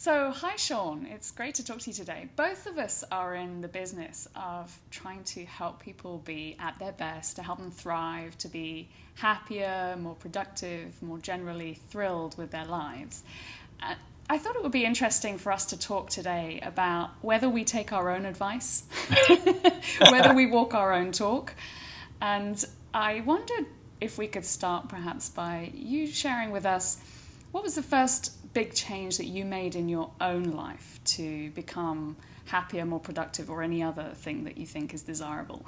So, hi Shawn, it's great to talk to you today. Both of us are in the business of trying to help people be at their best, to help them thrive, to be happier, more productive, more generally thrilled with their lives. Uh, I thought it would be interesting for us to talk today about whether we take our own advice, whether we walk our own talk. And I wondered if we could start perhaps by you sharing with us what was the first big change that you made in your own life to become happier, more productive, or any other thing that you think is desirable?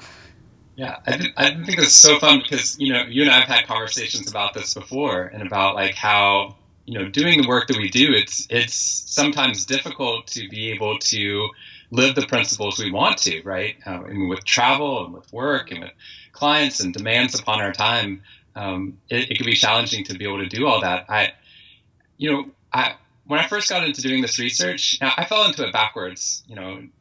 Yeah, I think it's so fun because, you and I have had conversations about this before and about like how, doing the work that we do, it's sometimes difficult to be able to live the principles we want to, right? And with travel and with work and with clients and demands upon our time, it can be challenging to be able to do all that. I when I first got into doing this research, now, I fell into it backwards,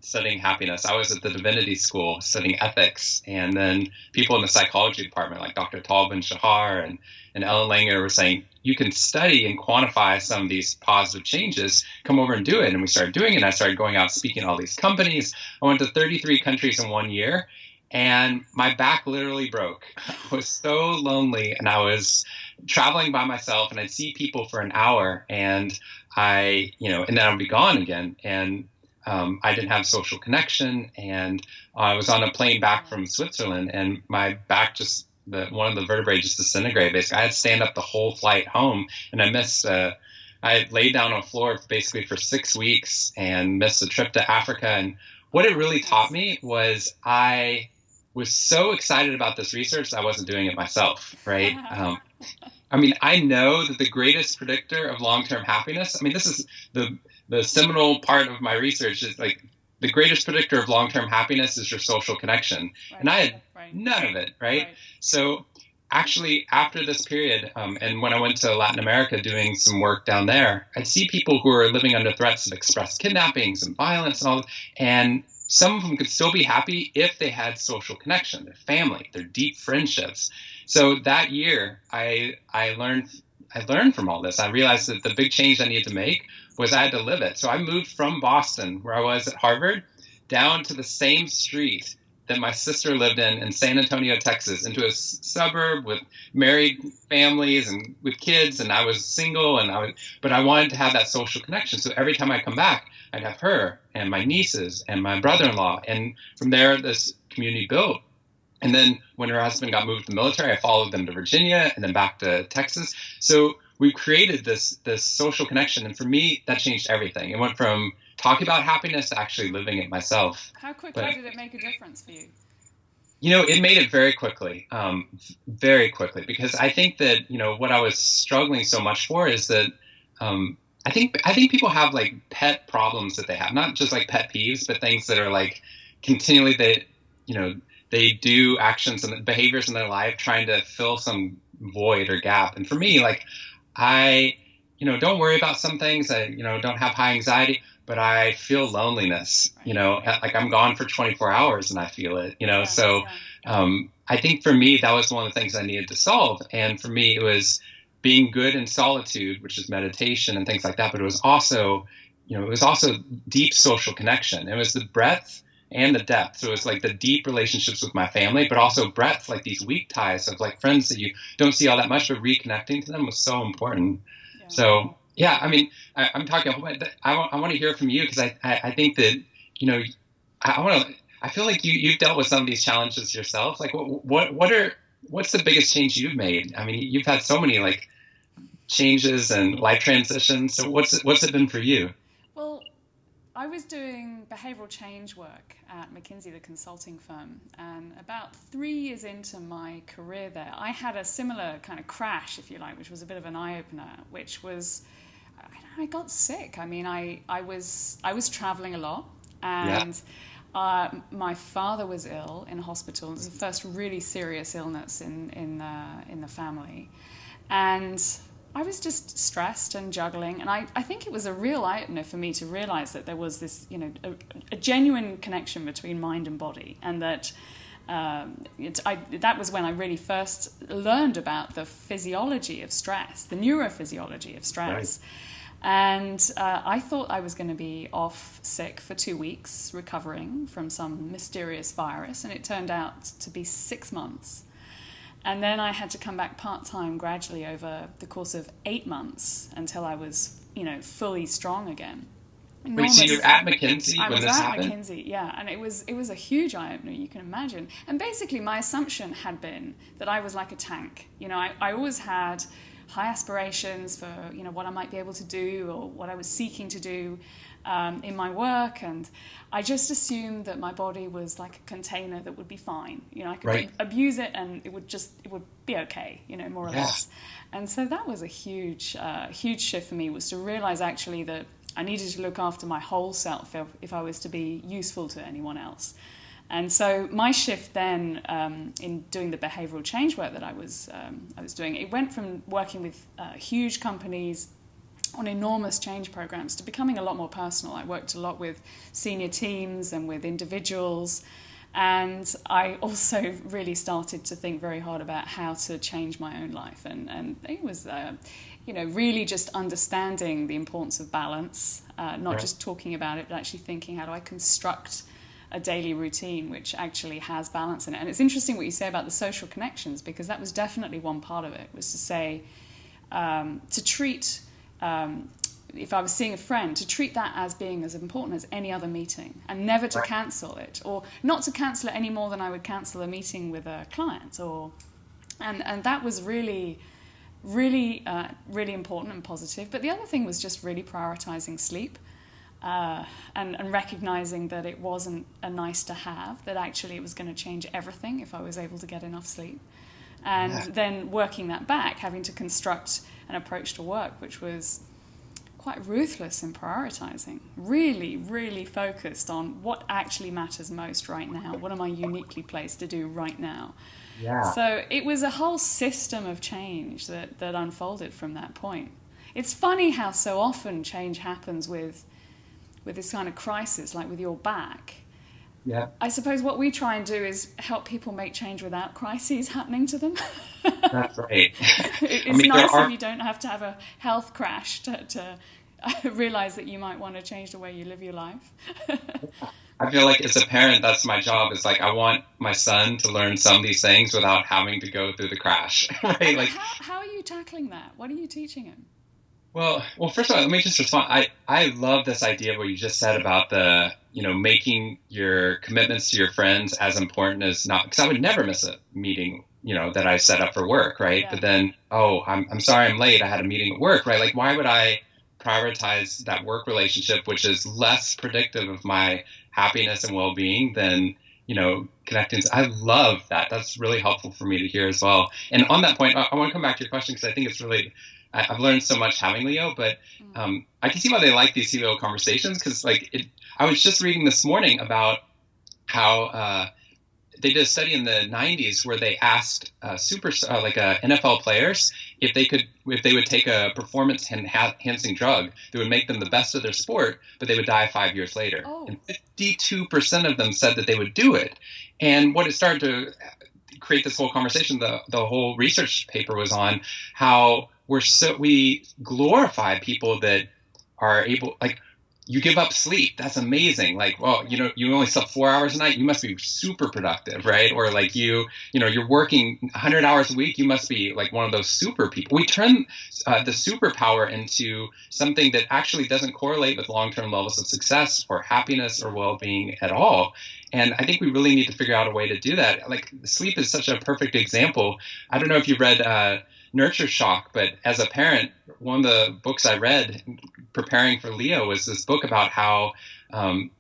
studying happiness. I was at the divinity school studying ethics, and then people in the psychology department, like Dr. Talvin Shahar and Ellen Langer, were saying, you can study and quantify some of these positive changes, come over and do it. And we started doing it, and I started going out speaking at all these companies. I went to 33 countries in 1 year, and my back literally broke. I was so lonely, and I was traveling by myself, and I'd see people for an hour, and and then I'd be gone again. And I didn't have social connection, and I was on a plane back from Switzerland, and my back one of the vertebrae just disintegrated. Basically, I had to stand up the whole flight home, and I laid down on the floor basically for 6 weeks and missed a trip to Africa. And what it really taught me was I was so excited about this research that I wasn't doing it myself, right? I know that the greatest predictor of long-term happiness, this is the seminal part of my research, is like the greatest predictor of long-term happiness is your social connection. Right, and I had right, none of it, right? right. So actually, after this period, and when I went to Latin America doing some work down there, I'd see people who are living under threats of express kidnappings and violence and all, and some of them could still be happy if they had social connection, their family, their deep friendships. So that year, I learned from all this. I realized that the big change I needed to make was I had to live it. So I moved from Boston, where I was at Harvard, down to the same street that my sister lived in San Antonio, Texas, into a suburb with married families and with kids. And I was single, but I wanted to have that social connection. So every time I come back, I'd have her and my nieces and my brother-in-law. And from there, this community built. And then when her husband got moved to the military, I followed them to Virginia and then back to Texas. So we created this social connection. And for me, that changed everything. It went from talking about happiness to actually living it myself. How quickly did it make a difference for you? It made it very quickly, because I think that, what I was struggling so much for is that I think people have like pet problems that they have, not just like pet peeves, but things that are like continually they do actions and behaviors in their life trying to fill some void or gap. And for me, like I, don't worry about some things. I, don't have high anxiety, but I feel loneliness, like I'm gone for 24 hours and I feel it, Yeah, so yeah. I think for me, that was one of the things I needed to solve. And for me, it was being good in solitude, which is meditation and things like that. But it was also deep social connection. It was the breadth and the depth. So it was like the deep relationships with my family, but also breadth, like these weak ties of like friends that you don't see all that much, but reconnecting to them was so important. Yeah. So yeah, I'm talking. I want to hear from you, because I think that I feel like you've dealt with some of these challenges yourself. Like what's the biggest change you've made? You've had so many like changes and life transitions. So what's it been for you? Well, I was doing behavioral change work at McKinsey, the consulting firm, and about 3 years into my career there, I had a similar kind of crash, if you like, which was a bit of an eye-opener, which was, I got sick. I was traveling a lot, and my father was ill in hospital. It was the first really serious illness in the family, and I was just stressed and juggling, and I think it was a real eye-opener for me to realize that there was this, a genuine connection between mind and body, and that that was when I really first learned about the physiology of stress, the neurophysiology of stress. And I thought I was going to be off sick for 2 weeks, recovering from some mysterious virus, and it turned out to be 6 months. And then I had to come back part-time gradually over the course of 8 months until I was, fully strong again. Wait, so you're at McKinsey when this happened? I was at McKinsey, yeah, and it was a huge eye-opener, you can imagine. And basically my assumption had been that I was like a tank. I always had high aspirations for, what I might be able to do or what I was seeking to do in my work, and I just assumed that my body was like a container that would be fine. I could abuse it and it would be okay, more or less. And so that was a huge shift for me, was to realize actually that I needed to look after my whole self if I was to be useful to anyone else. And so my shift then in doing the behavioral change work that I was doing, it went from working with huge companies on enormous change programs to becoming a lot more personal. I worked a lot with senior teams and with individuals, and I also really started to think very hard about how to change my own life. And it was, really just understanding the importance of balance, not just talking about it, but actually thinking, how do I construct a daily routine which actually has balance in it? And it's interesting what you say about the social connections, because that was definitely one part of it, was to say, to treat, if I was seeing a friend, to treat that as being as important as any other meeting, and never to cancel it, or not to cancel it any more than I would cancel a meeting with a client. And that was really important and positive. But the other thing was just really prioritizing sleep. And recognizing that it wasn't a nice to have, that actually it was going to change everything if I was able to get enough sleep. And then working that back, having to construct an approach to work which was quite ruthless in prioritizing, really, really focused on what actually matters most right now. What am I uniquely placed to do right now? Yeah. So it was a whole system of change that unfolded from that point. It's funny how so often change happens with this kind of crisis, like with your back. Yeah. I suppose what we try and do is help people make change without crises happening to them. That's right. It's nice if you don't have to have a health crash to realize that you might want to change the way you live your life. I feel like as a parent, that's my job. It's like I want my son to learn some of these things without having to go through the crash. Right? Like, how are you tackling that? What are you teaching him? Well, first of all, let me just respond. I love this idea of what you just said about the, making your commitments to your friends as important as not, because I would never miss a meeting, that I set up for work, right? Yeah. But then, I'm sorry I'm late. I had a meeting at work, right? Like, why would I prioritize that work relationship, which is less predictive of my happiness and well-being than, connecting? I love that. That's really helpful for me to hear as well. And on that point, I want to come back to your question, because I think it's really, I've learned so much having Leo, but I can see why they like these Heleo conversations, because I was just reading this morning about how they did a study in the 90s where they asked NFL players if they would take a performance enhancing drug that would make them the best of their sport, but they would die 5 years later. Oh. And 52% of them said that they would do it. And what it started to create this whole conversation, the whole research paper was on how we glorify people that are able, like, you give up sleep. That's amazing. Like, well, you only slept 4 hours a night. You must be super productive, right? Or like you're working 100 hours a week. You must be like one of those super people. We turn the superpower into something that actually doesn't correlate with long-term levels of success or happiness or well-being at all. And I think we really need to figure out a way to do that. Like, sleep is such a perfect example. I don't know if you read Nurture Shock, but as a parent, one of the books I read preparing for Leo was this book about how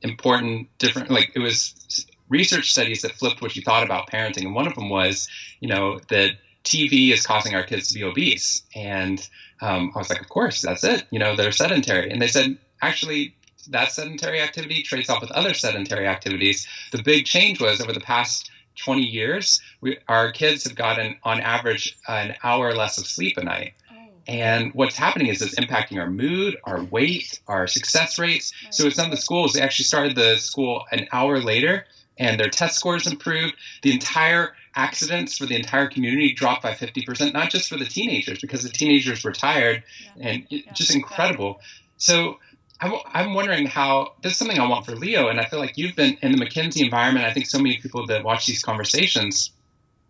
important it was research studies that flipped what you thought about parenting. And one of them was, that TV is causing our kids to be obese. And I was like, of course, that's it. They're sedentary. And they said, actually, that sedentary activity trades off with other sedentary activities. The big change was over the past 20 years, our kids have gotten, on average, an hour less of sleep a night. Oh. And what's happening is it's impacting our mood, our weight, our success rates. Right. So in some of the schools, they actually started the school an hour later, and their test scores improved. The entire accidents for the entire community dropped by 50%, not just for the teenagers, because the teenagers were tired, and just incredible. So I'm wondering how, this is something I want for Leo, and I feel like you've been in the McKinsey environment. I think so many people that watch these conversations,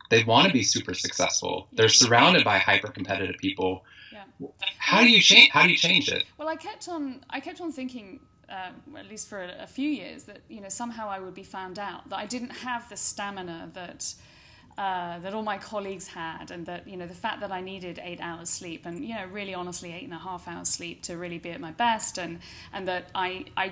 they want to be super successful. They're surrounded by hyper-competitive people. Yeah. How do you change it? Well, I kept on thinking, at least for a few years, that somehow I would be found out, that I didn't have the stamina that all my colleagues had, and that the fact that I needed 8 hours sleep, and really honestly 8.5 hours sleep to really be at my best, and that I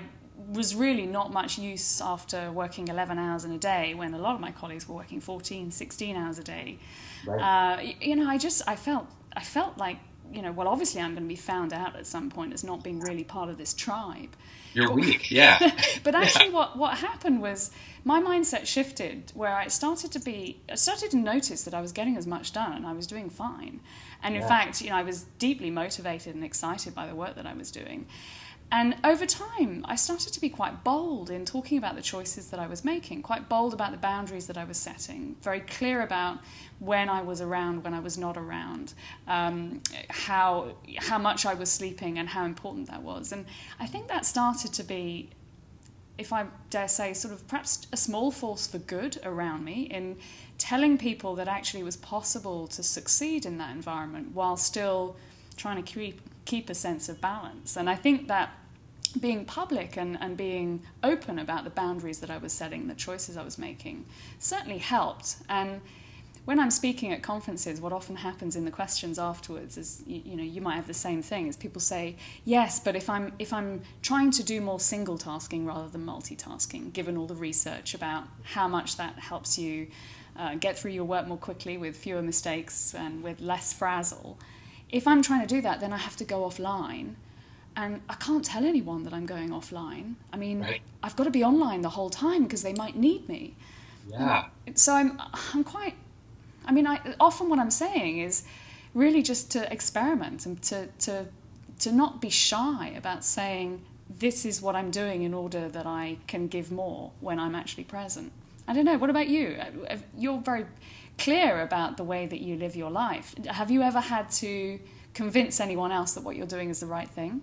was really not much use after working 11 hours in a day when a lot of my colleagues were working 14, 16 hours a day. Right. I felt like, well, obviously I'm going to be found out at some point as not being really part of this tribe. You're weak, yeah. But actually what happened was my mindset shifted, where I started to notice that I was getting as much done and I was doing fine. And in fact, I was deeply motivated and excited by the work that I was doing. And over time, I started to be quite bold in talking about the choices that I was making, quite bold about the boundaries that I was setting, very clear about when I was around, when I was not around, how much I was sleeping and how important that was. And I think that started to be, if I dare say, sort of perhaps a small force for good around me in telling people that actually it was possible to succeed in that environment while still trying to keep a sense of balance. And I think that being public and being open about the boundaries that I was setting, the choices I was making, certainly helped. And when I'm speaking at conferences, what often happens in the questions afterwards is, you might have the same thing, is people say, yes, but if I'm trying to do more single tasking rather than multitasking, given all the research about how much that helps you get through your work more quickly with fewer mistakes and with less frazzle, if I'm trying to do that, then I have to go offline. And I can't tell anyone that I'm going offline. I mean, right. I've got to be online the whole time because they might need me. Yeah. So I'm quite, often what I'm saying is really just to experiment and to not be shy about saying, this is what I'm doing in order that I can give more when I'm actually present. I don't know, what about you? You're very clear about the way that you live your life. Have you ever had to convince anyone else that what you're doing is the right thing?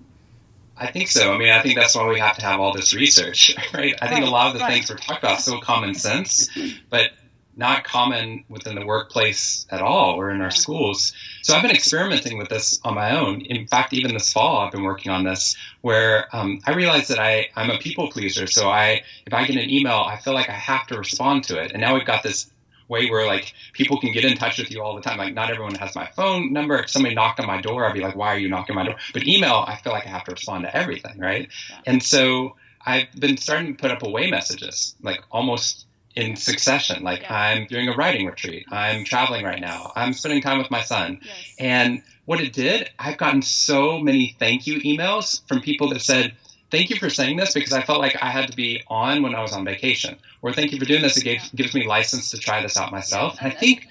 I think so. I think that's why we have to have all this research, right? I think a lot of the things we're talking about are so common sense, but not common within the workplace at all or in our schools. So I've been experimenting with this on my own. In fact, even this fall, I've been working on this, where I realized that I'm a people pleaser. So if I get an email, I feel like I have to respond to it. And now we've got this way where like people can get in touch with you all the time. Like not everyone has my phone number. If somebody knocked on my door, I'd be like, why are you knocking on my door? But email, I feel like I have to respond to everything, right? Yeah. And so I've been starting to put up away messages, like almost in succession. Like I'm doing a writing retreat. I'm traveling right now. I'm spending time with my son. Yes. And what it did, I've gotten so many thank you emails from people that said, thank you for saying this because I felt like I had to be on when I was on vacation. Or thank you for doing this. It gives me license to try this out myself. And I think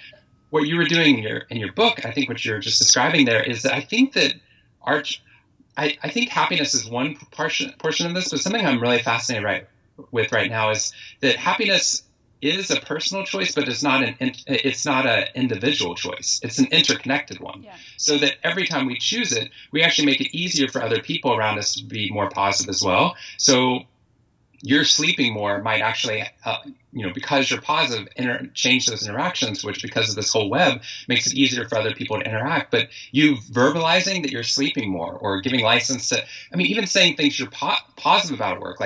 what you were doing in your book, I think what you're just describing there is that I think that I think happiness is one portion of this, but something I'm really fascinated with right now is that happiness is a personal choice, but it's not an individual choice. It's an interconnected one. Yeah. So that every time we choose it, we actually make it easier for other people around us to be more positive as well. So you're sleeping more might actually, because you're positive, change those interactions, which because of this whole web makes it easier for other people to interact. But you verbalizing that you're sleeping more or giving license to, even saying things you're positive about at work,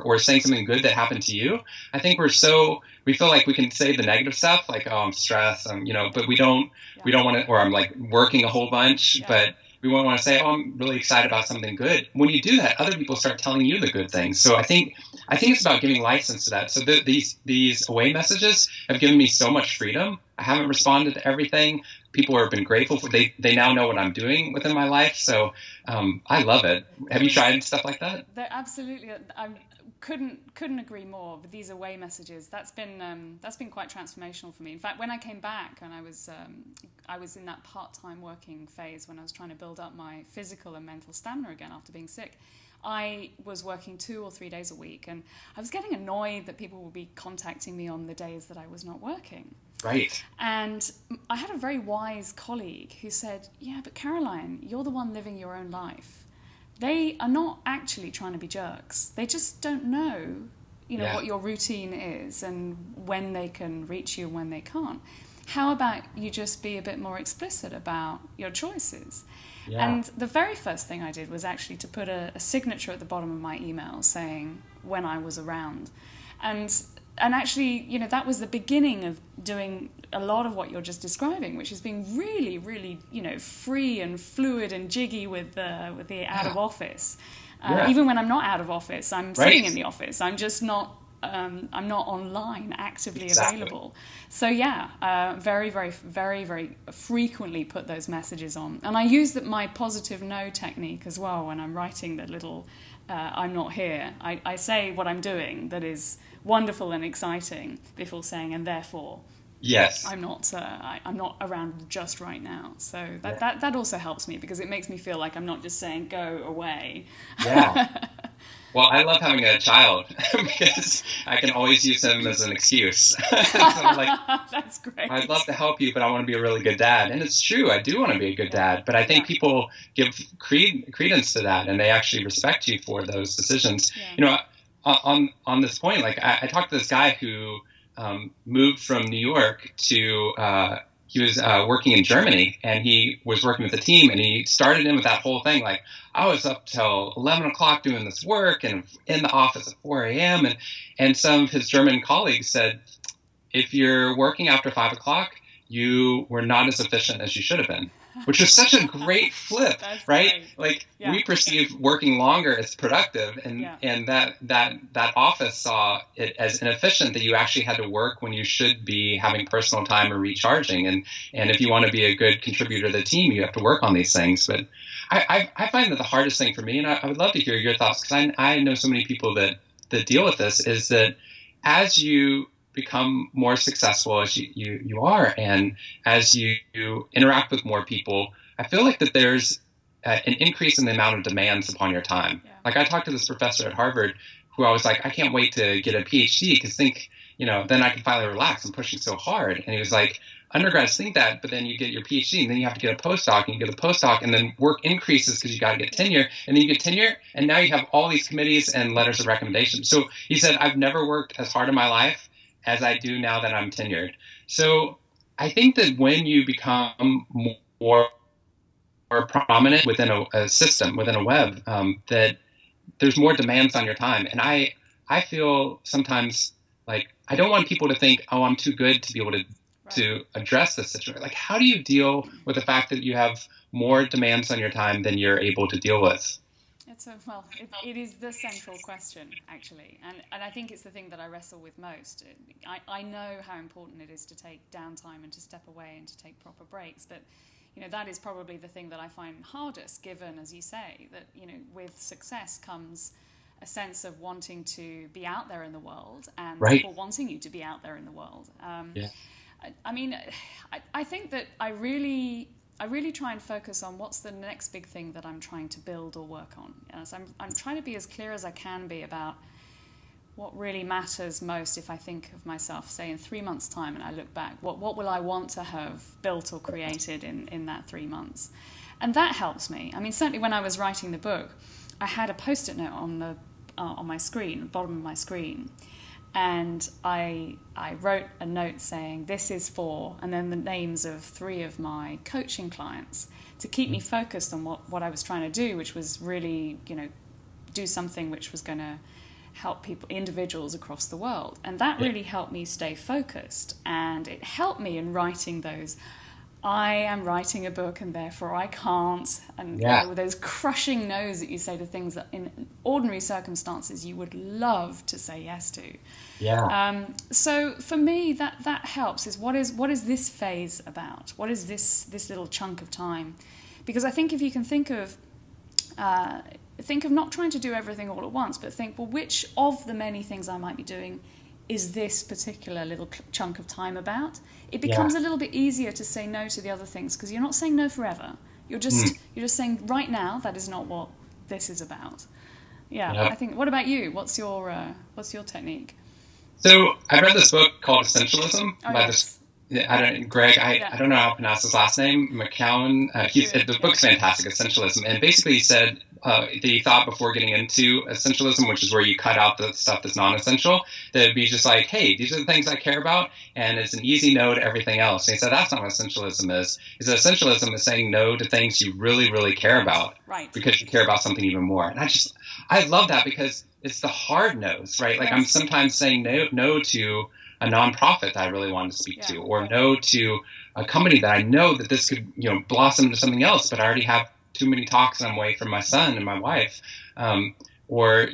or saying something good that happened to you. I think we feel like we can say the negative stuff, like, oh, I'm stressed, but we don't want to, or I'm like working a whole bunch, but we won't want to say, oh, I'm really excited about something good. When you do that, other people start telling you the good things. So I think it's about giving license to that. So these away messages have given me so much freedom. I haven't responded to everything. People have been grateful for, they now know what I'm doing within my life. So I love it. Have you tried stuff like that? Absolutely. I couldn't agree more. But these away messages, that's been quite transformational for me. In fact, when I came back and I was in that part-time working phase when I was trying to build up my physical and mental stamina again after being sick, I was working 2 or 3 days a week, and I was getting annoyed that people would be contacting me on the days that I was not working. Right. And I had a very wise colleague who said, yeah, but Caroline, you're the one living your own life. they are not actually trying to be jerks. They just don't know, what your routine is and when they can reach you and when they can't. How about you just be a bit more explicit about your choices? Yeah. And the very first thing I did was actually to put a signature at the bottom of my email saying when I was around. And actually, that was the beginning of doing a lot of what you're just describing, which is being really, really, free and fluid and jiggy with the out of office. Even when I'm not out of office, I'm sitting in the office. I'm just not. I'm not online actively available. So very, very, very, very frequently put those messages on. And I use my positive no technique as well when I'm writing the little I'm not here. I say what I'm doing that is wonderful and exciting before saying and therefore I'm not around just right now. So that also helps me because it makes me feel like I'm not just saying go away. Yeah. Well, I love having a child because I can always use him as an excuse. So I'm like, that's great. I'd love to help you, but I want to be a really good dad. And it's true, I do want to be a good dad. But I think people give credence to that, and they actually respect you for those decisions. Yeah. On this point, like I talked to this guy who moved from New York to he was working in Germany, and he was working with a team, and he started in with that whole thing. Like, I was up till 11 o'clock doing this work and in the office at 4 a.m. And some of his German colleagues said, if you're working after 5 o'clock, you were not as efficient as you should have been, which is such a great flip, right? Great. Like we perceive working longer as productive, and that office saw it as inefficient, that you actually had to work when you should be having personal time or recharging. And if you want to be a good contributor to the team, you have to work on these things. But I find that the hardest thing for me, and I would love to hear your thoughts, because I know so many people that deal with this, is that as you become more successful as you are, and as you interact with more people, I feel like that there's an increase in the amount of demands upon your time. Yeah. Like I talked to this professor at Harvard who I was like, I can't wait to get a PhD because then I can finally relax. I'm pushing so hard. And he was like, undergrads think that, but then you get your PhD and then you have to get a postdoc, and you get a postdoc, and then work increases because you got to get tenure, and then you get tenure, and now you have all these committees and letters of recommendation. So he said, I've never worked as hard in my life as I do now that I'm tenured. So I think that when you become more prominent within a system, within a web, that there's more demands on your time. And I feel sometimes like I don't want people to think, oh, I'm too good to be able to address this situation. Like, how do you deal with the fact that you have more demands on your time than you're able to deal with? It is the central question, actually. And I think it's the thing that I wrestle with most. I know how important it is to take downtime and to step away and to take proper breaks. But, that is probably the thing that I find hardest, given, as you say, that, with success comes a sense of wanting to be out there in the world and people wanting you to be out there in the world. I think that I really try and focus on what's the next big thing that I'm trying to build or work on. So I'm trying to be as clear as I can be about what really matters most if I think of myself, say, in 3 months' time and I look back. What will I want to have built or created in that 3 months? And that helps me. I mean, certainly when I was writing the book, I had a Post-it note on my screen, the bottom of my screen. And I wrote a note saying, this is for, and then the names of 3 of my coaching clients, to keep me focused on what I was trying to do, which was really, do something which was going to help individuals across the world. And that really helped me stay focused. And it helped me in writing those, I am writing a book and therefore I can't. And those crushing no's that you say to things that in ordinary circumstances you would love to say yes to. Yeah. So for me, that helps. Is what is this phase about? What is this little chunk of time? Because I think if you can think of not trying to do everything all at once, but think, well, which of the many things I might be doing is this particular little chunk of time about? It becomes a little bit easier to say no to the other things because you're not saying no forever. You're just saying right now that is not what this is about. I think. What about you? What's your technique? So I read this book called Essentialism by this. Greg. I don't know how to pronounce his last name. McKown. The book's fantastic, Essentialism, and basically he said the thought before getting into essentialism, which is where you cut out the stuff that's non-essential, that would be just like, hey, these are the things I care about, and it's an easy no to everything else. And he said, that's not what essentialism is. He said, essentialism is saying no to things you really, really care about, because you care about something even more. And I love that, because it's the hard no's, right? Like, I'm sometimes saying no to a nonprofit that I really wanted to speak to, or no to a company that I know that this could, blossom into something else, but I already have too many talks and I'm away from my son and my wife. Or,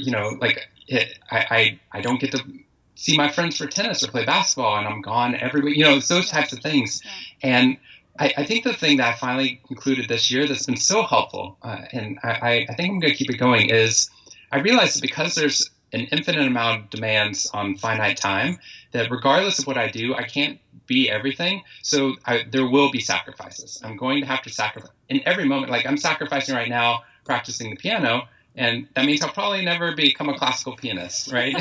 I don't get to see my friends for tennis or play basketball, and I'm gone every week, it's those types of things. And I think the thing that I finally concluded this year that's been so helpful, and I think I'm going to keep it going, is I realized that because there's an infinite amount of demands on finite time, that regardless of what I do, I can't be everything. So there will be sacrifices. I'm going to have to sacrifice in every moment. Like, I'm sacrificing right now practicing the piano, and that means I'll probably never become a classical pianist, right?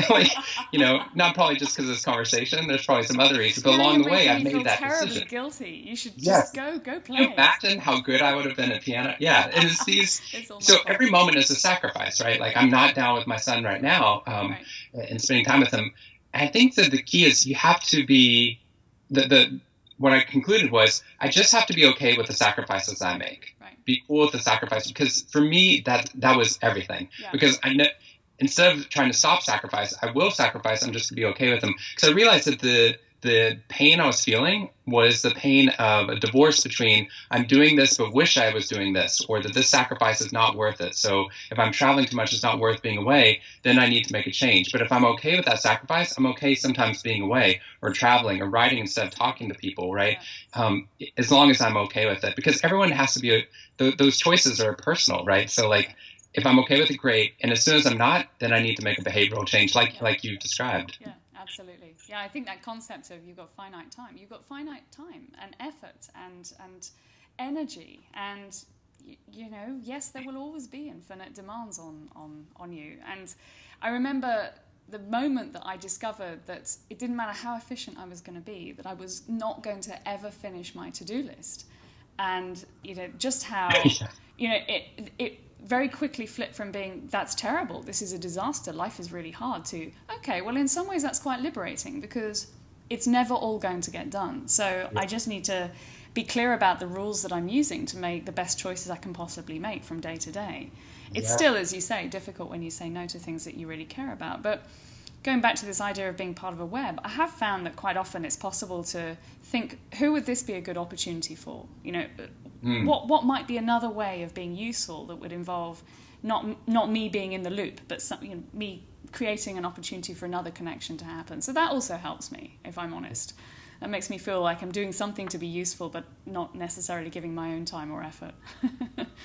Not probably just because of this conversation. There's probably some other reasons, but along the way, I've made that terribly decision. Guilty. You should just go play. Can you imagine how good I would have been at piano? Yeah, and it's these. So every moment is a sacrifice, right? Like, I'm not down with my son right now, and spending time with him. And I think that the key is you have to be what I concluded was I just have to be okay with the sacrifices I make. Be cool with the sacrifice, because for me that was everything. Because I know instead of trying to stop sacrifice, I will sacrifice. I'm just to be okay with them, because I realized that the pain I was feeling was the pain of a divorce between I'm doing this but wish I was doing this, or that this sacrifice is not worth it. So if I'm traveling too much, it's not worth being away, then I need to make a change. But if I'm okay with that sacrifice, I'm okay sometimes being away or traveling or writing instead of talking to people, right? As long as I'm okay with it, because everyone has to be those choices are personal, right? So like, if I'm okay with it, great. And as soon as I'm not, then I need to make a behavioral change like you described. Yeah. Absolutely. Yeah, I think that concept of you've got finite time and effort and energy, and yes, there will always be infinite demands on you. And I remember the moment that I discovered that it didn't matter how efficient I was going to be, that I was not going to ever finish my to-do list. And just how it very quickly flipped from being, that's terrible, this is a disaster, life is really hard, to, okay, well, in some ways that's quite liberating, because it's never all going to get done. So I just need to be clear about the rules that I'm using to make the best choices I can possibly make from day to day. It's still, as you say, difficult when you say no to things that you really care about. But going back to this idea of being part of a web, I have found that quite often it's possible to think, who would this be a good opportunity for? What might be another way of being useful that would involve not me being in the loop, but me creating an opportunity for another connection to happen. So that also helps me, if I'm honest. That makes me feel like I'm doing something to be useful, but not necessarily giving my own time or effort.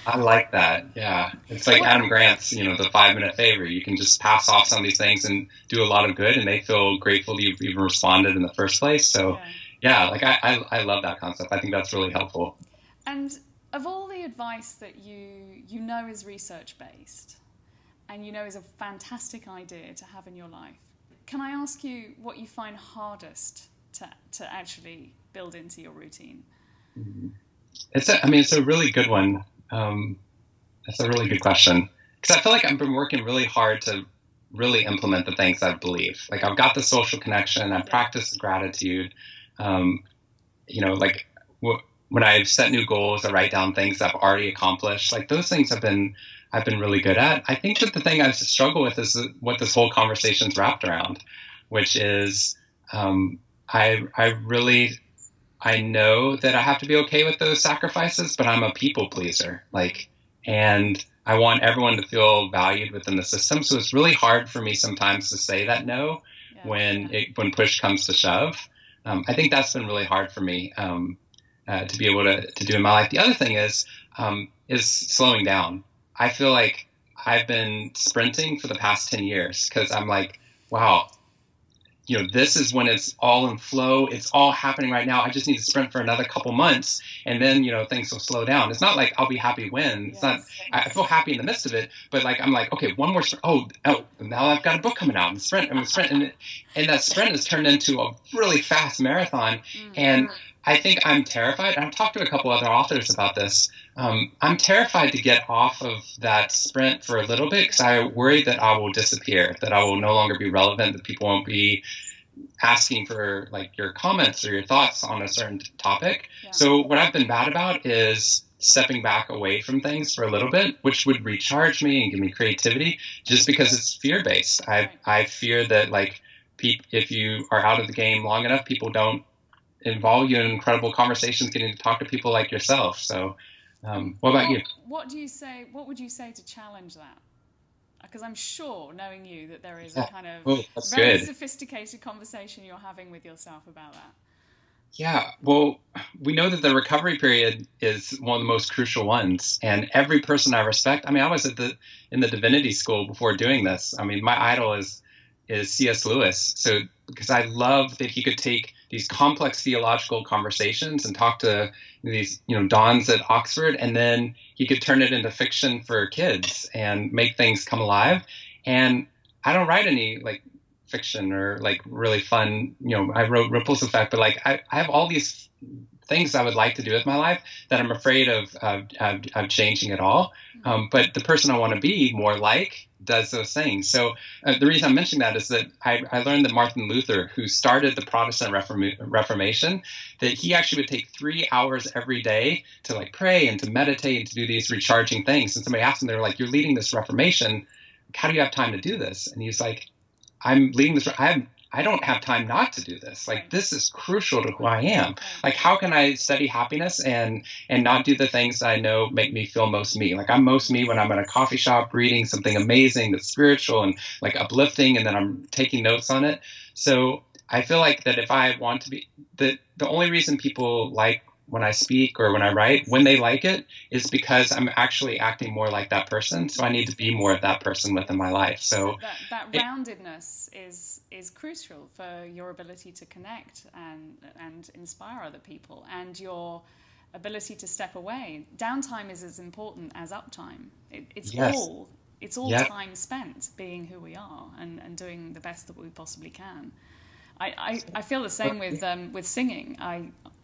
I like that. Yeah. It's like Adam Grant's, the 5-minute favor. You can just pass off some of these things and do a lot of good, and they feel grateful you've even responded in the first place. So I love that concept. I think that's really helpful. And of all the advice that you know is research-based, and is a fantastic idea to have in your life, can I ask you what you find hardest to actually build into your routine? It's a really good one. That's a really good question, because I feel like I've been working really hard to really implement the things I believe. Like, I've got the social connection, I practice gratitude. When I've set new goals, I write down things I've already accomplished. Like, those things I've been really good at. I think that the thing I struggle with is what this whole conversation's wrapped around, which is I know that I have to be okay with those sacrifices, but I'm a people pleaser. And I want everyone to feel valued within the system. So it's really hard for me sometimes to say that no when push comes to shove. I think that's been really hard for me to be able to do in my life. The other thing is slowing down. I feel like I've been sprinting for the past 10 years, because I'm like, wow, this is when it's all in flow. It's all happening right now. I just need to sprint for another couple months, and then, things will slow down. It's not like I'll be happy when. It's not. I feel happy in the midst of it, but I'm like, okay, one more sprint. Oh, now I've got a book coming out, and sprint, and that sprint has turned into a really fast marathon. And I think I'm terrified. I've talked to a couple other authors about this. I'm terrified to get off of that sprint for a little bit because I worry that I will disappear, that I will no longer be relevant, that people won't be asking for like your comments or your thoughts on a certain topic. Yeah. So what I've been bad about is stepping back away from things for a little bit, which would recharge me and give me creativity, just because it's fear-based. I fear that like if you are out of the game long enough, people don't involve you in incredible conversations, getting to talk to people like yourself. So what about you? What would you say to challenge that? Because I'm sure, knowing you, that there is a kind of very sophisticated conversation you're having with yourself about that. Yeah, well, we know that the recovery period is one of the most crucial ones. And every person I respect, I mean, I was in the divinity school before doing this. I mean, my idol is C.S. Lewis. So because I love that he could take these complex theological conversations and talk to these, dons at Oxford, and then he could turn it into fiction for kids and make things come alive. And I don't write any like fiction or like really fun, I wrote Ripples Effect, but like I have all these things I would like to do with my life that I'm afraid of changing at all. But the person I want to be more like does those things. So the reason I'm mentioning that is that I learned that Martin Luther, who started the Protestant Reformation, that he actually would take 3 hours every day to like pray and to meditate and to do these recharging things. And somebody asked him, they were like, "You're leading this Reformation. How do you have time to do this?" And he's like, "I'm leading this. I don't have time not to do this. Like, this is crucial to who I am. Like, how can I study happiness and not do the things that I know make me feel most me? Like, I'm most me when I'm at a coffee shop reading something amazing that's spiritual and like uplifting, and then I'm taking notes on it." So I feel like that if I want to be, the only reason people like when I speak or when I write, when they like it, is because I'm actually acting more like that person. So I need to be more of that person within my life. So that roundedness is crucial for your ability to connect and inspire other people, and your ability to step away. Downtime is as important as uptime. It's all time spent being who we are and doing the best that we possibly can. I feel the same with singing.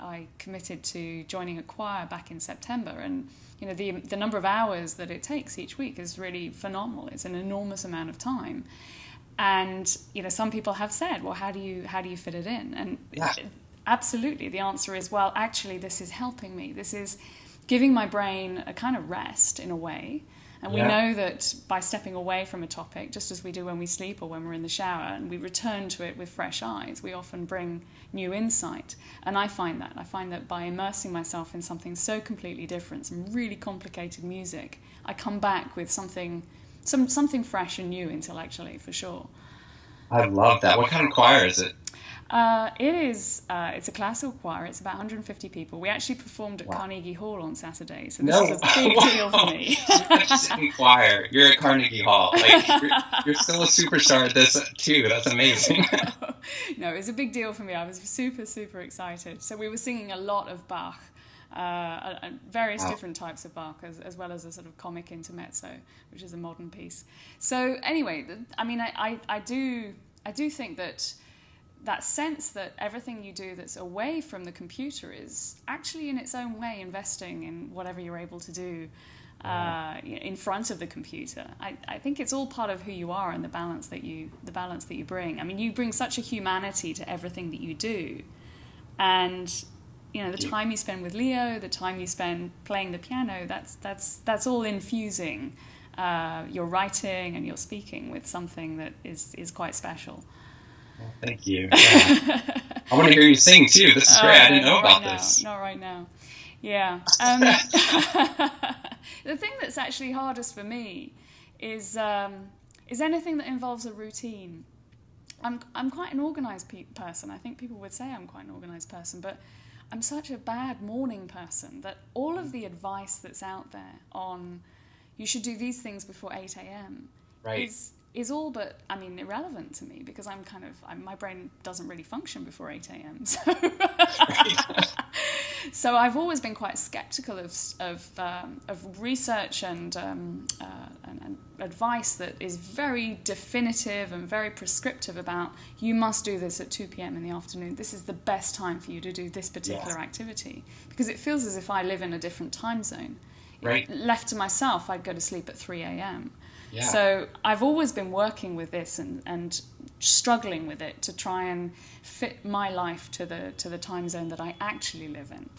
I committed to joining a choir back in September, and the number of hours that it takes each week is really phenomenal. It's an enormous amount of time, and some people have said, "Well, how do you fit it in?" And absolutely, the answer is, well, actually, this is helping me. This is giving my brain a kind of rest in a way. And we know that by stepping away from a topic, just as we do when we sleep or when we're in the shower, and we return to it with fresh eyes, we often bring new insight. And I find that by immersing myself in something so completely different, some really complicated music, I come back with something fresh and new intellectually, for sure. I love that. What kind of choir is it? It's a classical choir. It's about 150 people. We actually performed at Carnegie Hall on Saturday, so this is a big deal for me. You're not just in choir. You're at Carnegie Hall. Like, you're still a superstar at this too. That's amazing. No, it's a big deal for me. I was super, super excited. So we were singing a lot of Bach, various different types of Bach, as well as a sort of comic intermezzo, which is a modern piece. So anyway, I mean, I do think that sense that everything you do that's away from the computer is actually in its own way investing in whatever you're able to do in front of the computer. I think it's all part of who you are and the balance that you bring. I mean, you bring such a humanity to everything that you do, and the time you spend with Leo, the time you spend playing the piano, that's all infusing your writing and your speaking with something that is quite special. Well, thank you. I want to hear you sing too. This is great. I didn't know about this. Not right now. Yeah. The thing that's actually hardest for me is anything that involves a routine. I'm quite an organised person. I think people would say I'm quite an organised person, but I'm such a bad morning person that all of the advice that's out there on you should do these things before 8 a.m. is all but, irrelevant to me, because my brain doesn't really function before 8 a.m. So I've always been quite skeptical of research and advice that is very definitive and very prescriptive about you must do this at 2 p.m. in the afternoon. This is the best time for you to do this particular activity, because it feels as if I live in a different time zone. Right. Left to myself, I'd go to sleep at 3 a.m. Yeah. So I've always been working with this and struggling with it to try and fit my life to the time zone that I actually live in.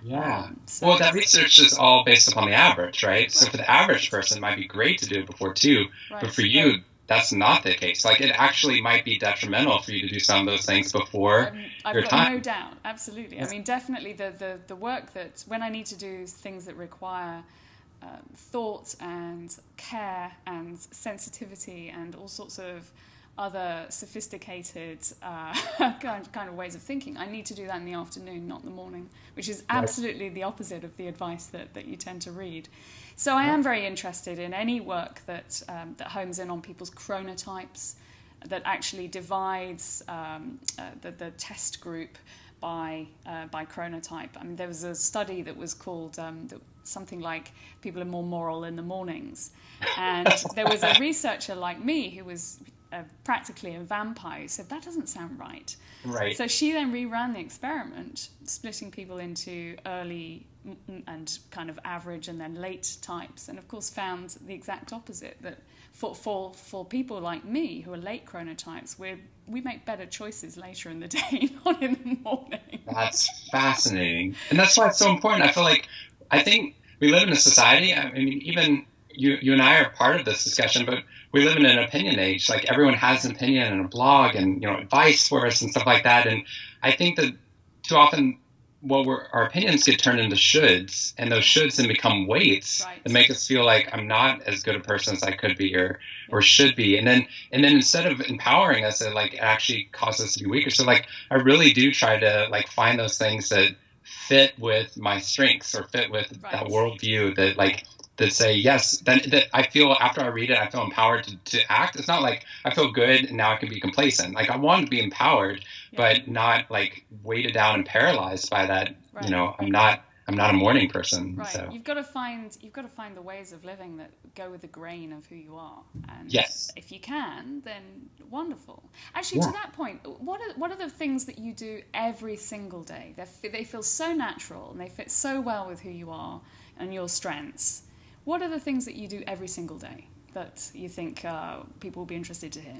Yeah. Well, that research is all based upon the average, right? So for the average person, it might be great to do it before 2, but for you, that's not the case. Like, it actually might be detrimental for you to do some of those things before I've your got time. no doubt, absolutely. I mean, definitely the work that, when I need to do things that require thought and care and sensitivity and all sorts of other sophisticated kind of ways of thinking, I need to do that in the afternoon, not in the morning, which is absolutely the opposite of the advice that you tend to read. So I am very interested in any work that homes in on people's chronotypes, that actually divides the test group by chronotype. I mean, there was a study that was called something like people are more moral in the mornings, and there was a researcher like me who was practically a vampire who said that doesn't sound right. Right. So she then reran the experiment, splitting people into early and kind of average and then late types, and of course found the exact opposite, that for people like me who are late chronotypes, we make better choices later in the day, not in the morning. That's fascinating. And that's why it's so important. I think we live in a society, I mean, even you and I are part of this discussion, but we live in an opinion age. Like, everyone has an opinion and a blog and, advice for us and stuff like that. And I think that too often our opinions get turned into shoulds, and those shoulds then become weights that make us feel like I'm not as good a person as I could be or should be. And then instead of empowering us, it actually causes us to be weaker. So I really do try to find those things that fit with my strengths or fit with that worldview that say yes. Then that I feel after I read it, I feel empowered to act. It's not like I feel good and now I can be complacent. I want to be empowered, but not weighted down and paralyzed by that. I'm not a morning person. Right. So. You've got to find the ways of living that go with the grain of who you are. And if you can, then wonderful. Actually, to that point, what are the things that you do every single day? They feel so natural and they fit so well with who you are and your strengths. What are the things that you do every single day that you think people will be interested to hear?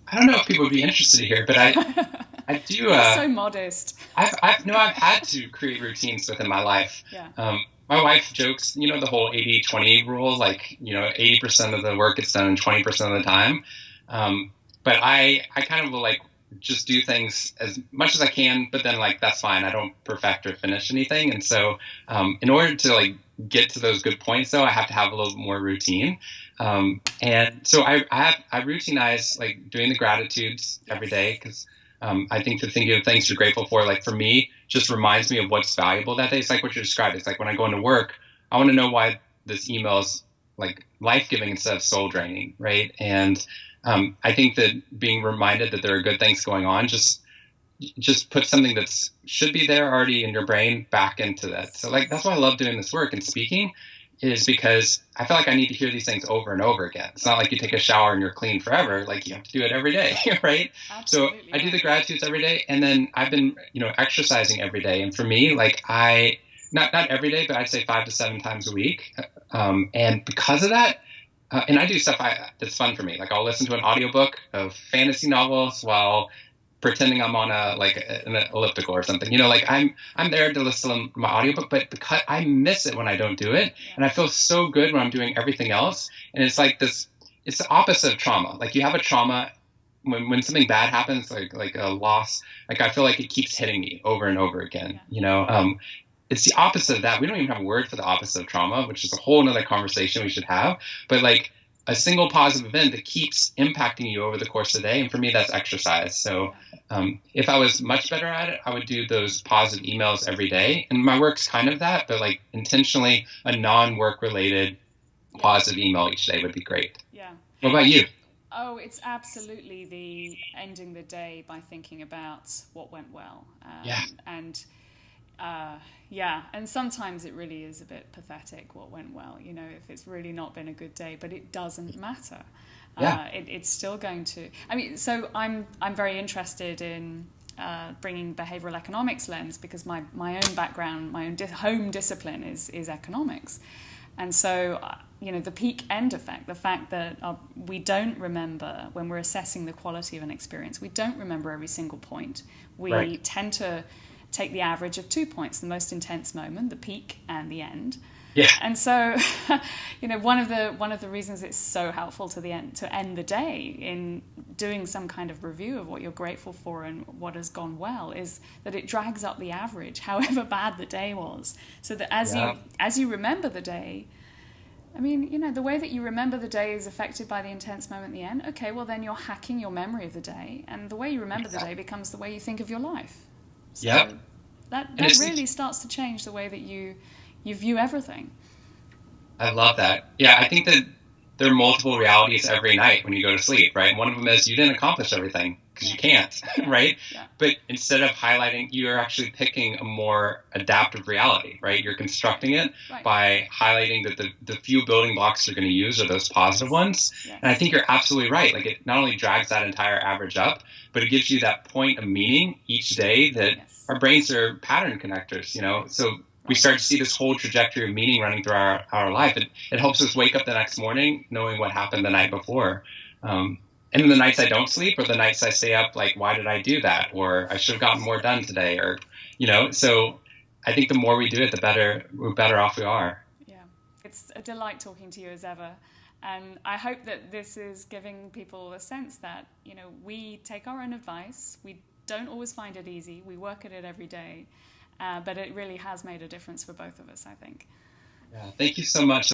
I don't know if people would be interested to hear, but I do. You're so modest. I've had to create routines within my life. Yeah. My wife jokes, the whole 80-20 rule, 80% of the work gets done in 20% of the time. But I kind of will just do things as much as I can, but then that's fine. I don't perfect or finish anything. And so in order to get to those good points, though, I have to have a little more routine. And so I routinize doing the gratitudes every day, because I think the thinking of things you're grateful for, for me, just reminds me of what's valuable that day. It's like what you described. It's like when I go into work, I want to know why this email is life-giving instead of soul-draining, right? And I think that being reminded that there are good things going on just put something that should be there already in your brain back into that. So that's why I love doing this work and speaking, is because I feel like I need to hear these things over and over again. It's not like you take a shower and you're clean forever. You have to do it every day, right? Absolutely, so I do the gratitudes every day, and then I've been, exercising every day. And for me, I not every day, but I'd say 5 to 7 times a week. And because of that, and I do stuff that's fun for me. I'll listen to an audiobook of fantasy novels while pretending I'm on an elliptical or something. I'm there to listen to my audiobook, but because I miss it when I don't do it, and I feel so good when I'm doing everything else. And it's this, it's the opposite of trauma. You have a trauma when something bad happens, like a loss, I feel like it keeps hitting me over and over again. It's the opposite of that. We don't even have a word for the opposite of trauma, which is a whole nother conversation we should have. But a single positive event that keeps impacting you over the course of the day. And for me, that's exercise. So if I was much better at it, I would do those positive emails every day. And my work's kind of that, but intentionally a non-work related positive email each day would be great. Yeah. What about you? Oh, it's absolutely the ending the day by thinking about what went well. And Yeah, and sometimes it really is a bit pathetic what went well, if it's really not been a good day, but it doesn't matter. Yeah. It's still going to. I mean, so I'm very interested in bringing behavioral economics lens because my own background, my own home discipline is economics, and so the peak end effect, the fact that we don't remember when we're assessing the quality of an experience, we don't remember every single point. We tend to take the average of 2 points, the most intense moment, the peak and the end. Yeah. And so, one of the reasons it's so helpful to end the day in doing some kind of review of what you're grateful for and what has gone well is that it drags up the average, however bad the day was, so that as you remember the day, I mean, the way that you remember the day is affected by the intense moment at the end. Okay, well then you're hacking your memory of the day, and the way you remember the day becomes the way you think of your life. So that really starts to change the way that you view everything. I love that. Yeah, I think that there are multiple realities every night when you go to sleep, right? One of them is you didn't accomplish everything because you can't, right? Yeah. But instead of highlighting, you're actually picking a more adaptive reality, right? You're constructing it by highlighting that the few building blocks you're going to use are those positive ones. Yes. And I think you're absolutely right. Like, it not only drags that entire average up, but it gives you that point of meaning each day that our brains are pattern connectors, so we start to see this whole trajectory of meaning running through our life. It helps us wake up the next morning knowing what happened the night before. And then the nights I don't sleep, or the nights I stay up, like, why did I do that? Or I should have gotten more done today, or, so I think the more we do it, the better off we are. Yeah. It's a delight talking to you as ever. And I hope that this is giving people a sense that, we take our own advice. We don't always find it easy. We work at it every day. But it really has made a difference for both of us, I think. Yeah, thank you so much.